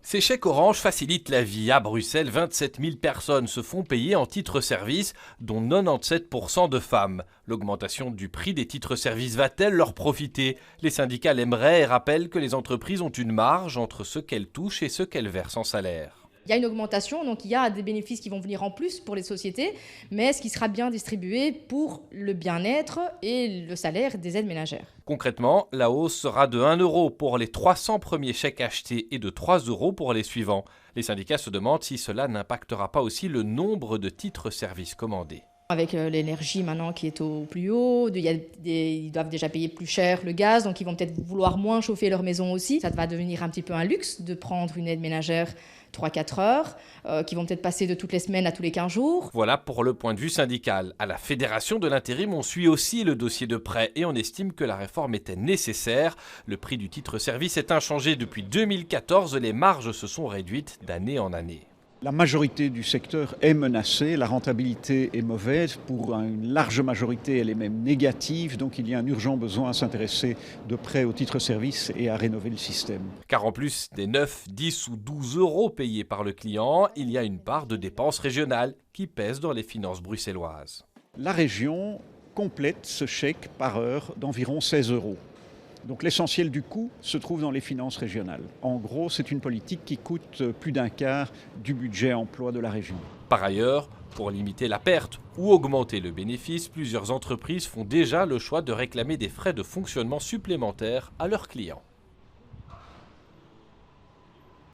Ces chèques Orange facilitent la vie. À Bruxelles, 27 000 personnes se font payer en titres-service, dont 97% de femmes. L'augmentation du prix des titres-service va-t-elle leur profiter? Les syndicats l'aimeraient et rappellent que les entreprises ont une marge entre ce qu'elles touchent et ce qu'elles versent en salaire. Il y a une augmentation, donc il y a des bénéfices qui vont venir en plus pour les sociétés, mais ce qui sera bien distribué pour le bien-être et le salaire des aides ménagères. Concrètement, la hausse sera de 1 euro pour les 300 premiers chèques achetés et de 3 euros pour les suivants. Les syndicats se demandent si cela n'impactera pas aussi le nombre de titres-service commandés. Avec l'énergie maintenant qui est au plus haut, ils doivent déjà payer plus cher le gaz, donc ils vont peut-être vouloir moins chauffer leur maison aussi. Ça va devenir un petit peu un luxe de prendre une aide ménagère 3-4 heures, qui vont peut-être passer de toutes les semaines à tous les 15 jours. Voilà pour le point de vue syndical. À la Fédération de l'intérim, on suit aussi le dossier de près et on estime que la réforme était nécessaire. Le prix du titre-service est inchangé depuis 2014, les marges se sont réduites d'année en année. La majorité du secteur est menacée, la rentabilité est mauvaise, pour une large majorité elle est même négative, donc il y a un urgent besoin à s'intéresser de près au titre-service et à rénover le système. Car en plus des 9, 10 ou 12 euros payés par le client, il y a une part de dépenses régionales qui pèse dans les finances bruxelloises. La région complète ce chèque par heure d'environ 16 euros. Donc l'essentiel du coût se trouve dans les finances régionales. En gros, c'est une politique qui coûte plus d'un quart du budget emploi de la région. Par ailleurs, pour limiter la perte ou augmenter le bénéfice, plusieurs entreprises font déjà le choix de réclamer des frais de fonctionnement supplémentaires à leurs clients.